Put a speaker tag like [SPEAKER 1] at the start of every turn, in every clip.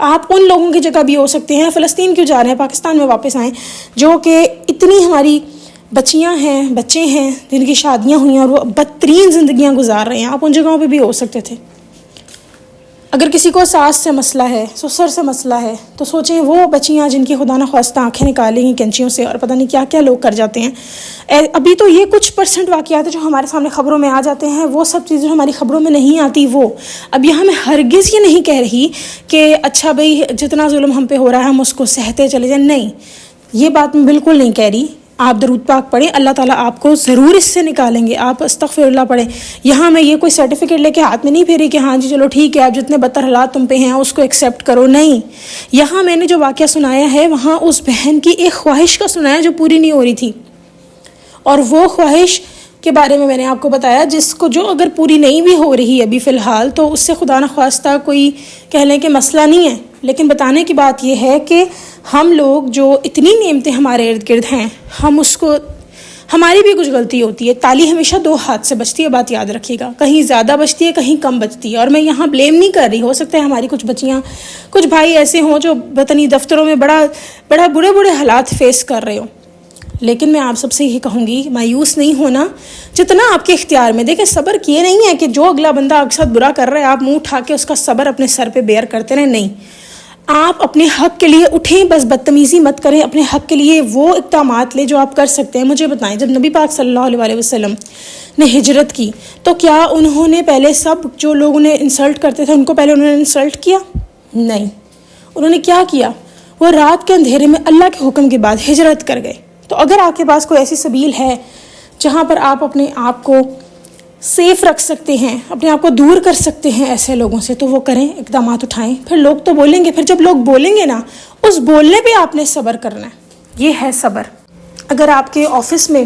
[SPEAKER 1] آپ ان لوگوں کی جگہ بھی ہو سکتے ہیں. فلسطین کیوں جا رہے ہیں, پاکستان میں واپس آئیں, جو کہ اتنی ہماری بچیاں ہیں, بچے ہیں جن کی شادیاں ہوئی ہیں اور وہ بدترین زندگیاں گزار رہے ہیں. آپ ان جگہوں پہ بھی ہو سکتے تھے. اگر کسی کو ساس سے مسئلہ ہے, سسر سے مسئلہ ہے, تو سوچیں وہ بچیاں جن کی خدا نخواستہ آنکھیں نکالیں گی کینچیوں سے اور پتہ نہیں کیا کیا لوگ کر جاتے ہیں. ابھی تو یہ کچھ % واقعات ہیں جو ہمارے سامنے خبروں میں آ جاتے ہیں, وہ سب چیزیں ہماری خبروں میں نہیں آتی. وہ اب یہاں میں ہرگز یہ نہیں کہہ رہی کہ اچھا بھئی جتنا ظلم ہم پہ ہو رہا ہے ہم اس کو سہتے چلے جائیں, نہیں, یہ بات میں بالکل نہیں کہہ رہی. آپ درود پاک پڑھیں, اللہ تعالیٰ آپ کو ضرور اس سے نکالیں گے. آپ استغفر اللہ پڑھیں. یہاں میں یہ کوئی سرٹیفکیٹ لے کے ہاتھ میں نہیں پھیری کہ ہاں جی چلو ٹھیک ہے, آپ جتنے بدتر حالات تم پہ ہیں اس کو ایکسیپٹ کرو, نہیں. یہاں میں نے جو واقعہ سنایا ہے وہاں اس بہن کی ایک خواہش کا سنایا جو پوری نہیں ہو رہی تھی, اور وہ خواہش کے بارے میں نے آپ کو بتایا جس کو جو اگر پوری نہیں بھی ہو رہی ابھی فی الحال تو اس سے خدا نخواستہ کوئی کہہ لیں کہ مسئلہ نہیں ہے. لیکن بتانے کی بات یہ ہے کہ ہم لوگ جو اتنی نعمتیں ہمارے ارد گرد ہیں, ہم اس کو, ہماری بھی کچھ غلطی ہوتی ہے. تالی ہمیشہ 2 ہاتھ سے بچتی ہے, بات یاد رکھیے گا. کہیں زیادہ بچتی ہے, کہیں کم بچتی ہے. اور میں یہاں بلیم نہیں کر رہی, ہو سکتا ہے ہماری کچھ بچیاں, کچھ بھائی ایسے ہوں جو وطنی دفتروں میں بڑا برے حالات فیس کر رہے ہوں. لیکن میں آپ سب سے یہ کہوں گی مایوس نہیں ہونا, جتنا آپ کے اختیار میں. دیکھیں صبر کیے نہیں ہے کہ جو اگلا بندہ آپ کے ساتھ برا کر رہا ہے آپ منہ اٹھا کے اس کا صبر اپنے سر پہ بیئر کرتے رہیں, نہیں. آپ اپنے حق کے لیے اٹھیں, بس بدتمیزی مت کریں. اپنے حق کے لیے وہ اقدامات لیں جو آپ کر سکتے ہیں. مجھے بتائیں, جب نبی پاک صلی اللہ علیہ وسلم نے ہجرت کی تو کیا انہوں نے پہلے سب جو لوگ انہیں انسلٹ کرتے تھے ان کو پہلے انہوں نے انسلٹ کیا؟ نہیں. انہوں نے کیا کیا؟ وہ رات کے اندھیرے میں اللہ کے حکم کے بعد ہجرت کر گئے. تو اگر آپ کے پاس کوئی ایسی سبیل ہے جہاں پر آپ اپنے آپ کو سیف رکھ سکتے ہیں, اپنے آپ کو دور کر سکتے ہیں ایسے لوگوں سے, تو وہ کریں, اقدامات اٹھائیں. پھر لوگ تو بولیں گے, پھر جب لوگ بولیں گے نا اس بولنے پہ آپ نے صبر کرنا ہے. یہ ہے صبر. اگر آپ کے آفس میں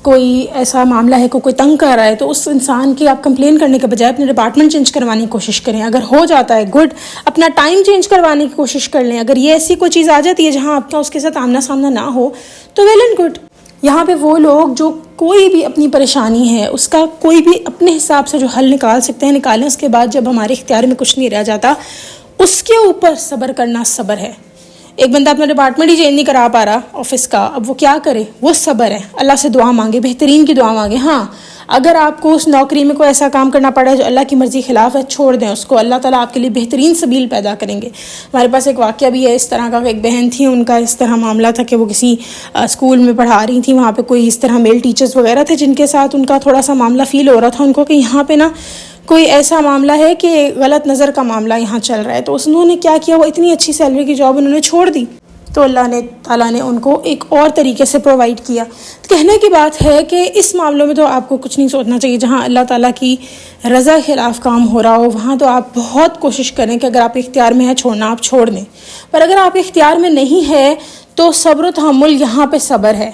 [SPEAKER 1] کوئی ایسا معاملہ ہے, کوئی تنگ کر رہا ہے, تو اس انسان کی آپ کمپلین کرنے کے بجائے اپنے ڈپارٹمنٹ چینج کروانے کی کوشش کریں. اگر ہو جاتا ہے گڈ, اپنا ٹائم چینج کروانے کی کوشش کر لیں. اگر یہ ایسی کوئی چیز آ جاتی ہے جہاں آپ کا اس کے ساتھ آمنا سامنا نہ ہو تو ویل اینڈ گڈ. یہاں پہ وہ لوگ جو کوئی بھی اپنی پریشانی ہے اس کا کوئی بھی اپنے حساب سے جو حل نکال سکتے ہیں نکالیں. اس کے بعد جب ہمارے اختیار میں کچھ نہیں رہ جاتا اس کے اوپر صبر کرنا صبر ہے. ایک بندہ اپنا ڈپارٹمنٹ ہی چینج نہیں کرا پا رہا آفس کا, اب وہ کیا کرے؟ وہ صبر ہے. اللہ سے دعا مانگے, بہترین کی دعا مانگے. ہاں اگر آپ کو اس نوکری میں کوئی ایسا کام کرنا پڑا ہے جو اللہ کی مرضی خلاف ہے, چھوڑ دیں اس کو, اللہ تعالیٰ آپ کے لیے بہترین سبیل پیدا کریں گے. ہمارے پاس ایک واقعہ بھی ہے اس طرح کا. ایک بہن تھی, ان کا اس طرح معاملہ تھا کہ وہ کسی اسکول میں پڑھا رہی تھیں, وہاں پہ کوئی اس طرح میل ٹیچرز وغیرہ تھے جن کے ساتھ ان کا تھوڑا سا معاملہ فیل ہو رہا تھا ان کو کہ یہاں پہ نا کوئی ایسا معاملہ ہے کہ غلط نظر کا معاملہ یہاں چل رہا ہے. تو انہوں نے کیا کیا, وہ اتنی اچھی سیلری کی جاب انہوں نے چھوڑ دی. تو اللہ تعالیٰ نے ان کو ایک اور طریقے سے پرووائڈ کیا. کہنے کی بات ہے کہ اس معاملوں میں تو آپ کو کچھ نہیں سوچنا چاہیے. جہاں اللہ تعالیٰ کی رضا خلاف کام ہو رہا ہو وہاں تو آپ بہت کوشش کریں کہ اگر آپ اختیار میں ہے چھوڑنا, آپ چھوڑ دیں. پر اگر آپ اختیار میں نہیں ہے تو صبر و تحمل, یہاں پہ صبر ہے.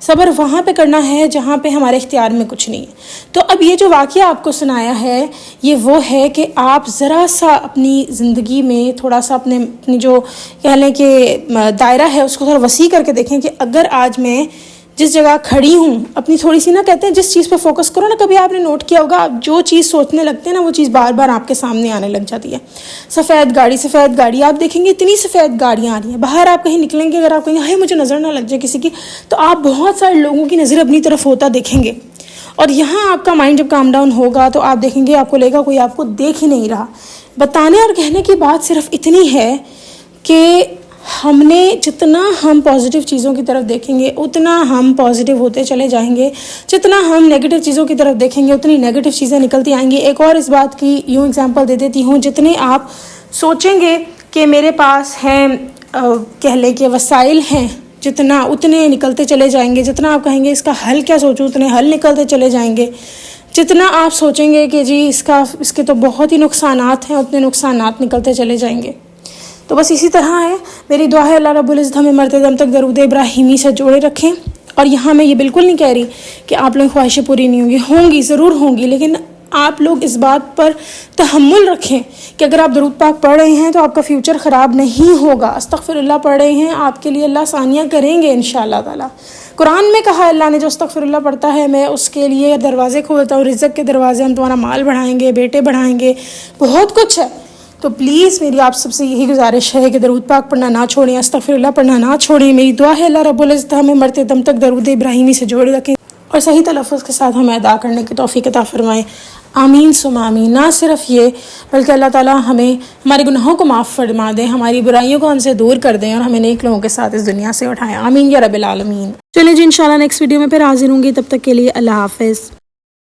[SPEAKER 1] صبر وہاں پہ کرنا ہے جہاں پہ ہمارے اختیار میں کچھ نہیں ہے. تو اب یہ جو واقعہ آپ کو سنایا ہے یہ وہ ہے کہ آپ ذرا سا اپنی زندگی میں تھوڑا سا اپنی جو کہہ لیں کہ دائرہ ہے اس کو تھوڑا وسیع کر کے دیکھیں کہ اگر آج میں جس جگہ کھڑی ہوں اپنی تھوڑی سی نا کہتے ہیں جس چیز پہ فوکس کرو نا, کبھی آپ نے نوٹ کیا ہوگا آپ جو چیز سوچنے لگتے ہیں نا وہ چیز بار بار آپ کے سامنے آنے لگ جاتی ہے. سفید گاڑی آپ دیکھیں گے اتنی سفید گاڑیاں آ رہی ہیں باہر, آپ کہیں نکلیں گے اگر آپ کہیں ہائے مجھے نظر نہ لگ جائے کسی کی, تو آپ بہت سارے لوگوں کی نظر اپنی طرف ہوتا دیکھیں گے. اور یہاں آپ کا مائنڈ جب کام ڈاؤن ہوگا تو آپ دیکھیں گے آپ کو لے گا کوئی آپ کو دیکھ ہی نہیں رہا. بتانے اور کہنے کی بات صرف اتنی ہے کہ ہم نے جتنا ہم پازیٹیو چیزوں کی طرف دیکھیں گے اتنا ہم پازیٹیو ہوتے چلے جائیں گے, جتنا ہم نیگیٹو چیزوں کی طرف دیکھیں گے اتنی نیگیٹو چیزیں نکلتی آئیں گی. ایک اور اس بات کی یوں اگزامپل دے دیتی ہوں, جتنے آپ سوچیں گے کہ میرے پاس ہیں کہہ لیں کہ وسائل ہیں, اتنے نکلتے چلے جائیں گے. جتنا آپ کہیں گے اس کا حل کیا سوچوں اتنے حل نکلتے چلے جائیں گے. جتنا آپ سوچیں گے کہ جی اس کے تو بہت ہی نقصانات ہیں اتنے نقصانات نکلتے چلے جائیں گے. تو بس اسی طرح ہے. میری دعا ہے اللہ رب العزت ہمیں مرتے دم تک درود ابراہیمی سے جوڑے رکھیں. اور یہاں میں یہ بالکل نہیں کہہ رہی کہ آپ لوگوں کی خواہشیں پوری نہیں ہوں گی, ضرور ہوں گی, لیکن آپ لوگ اس بات پر تحمل رکھیں کہ اگر آپ درود پاک پڑھ رہے ہیں تو آپ کا فیوچر خراب نہیں ہوگا. استغفر اللہ پڑھ رہے ہیں آپ کے لیے اللہ آسانیاں کریں گے انشاءاللہ تعالی. قرآن میں کہا اللہ نے جو استغفر اللہ پڑھتا ہے میں اس کے لیے دروازے کھولتا ہوں, رزق کے دروازے, ہم تمہارا مال بڑھائیں گے, بیٹے بڑھائیں گے, بہت کچھ ہے. تو پلیز میری آپ سب سے یہی گزارش ہے کہ درود پاک پڑھنا نہ چھوڑیں، استغفر اللہ پڑھنا نہ چھوڑیں۔ میری دعا ہے اللہ رب العزت ہمیں مرتے دم تک درود ابراہیمی سے جوڑ رکھیں اور صحیح تلفظ کے ساتھ ہمیں ادا کرنے کی توفیق عطا فرمائیں، آمین ثم آمین۔ نہ صرف یہ بلکہ اللہ تعالیٰ ہمیں ہمارے گناہوں کو معاف فرما دیں، ہماری برائیوں کو ہم سے دور کر دیں اور ہمیں نیک لوگوں کے ساتھ اس دنیا سے اٹھائیں، آمین یا رب العالمین۔ چلیں جی انشاءاللہ نیکسٹ ویڈیو میں پھر حاضر ہوں گی، تب تک کے لیے اللہ حافظ۔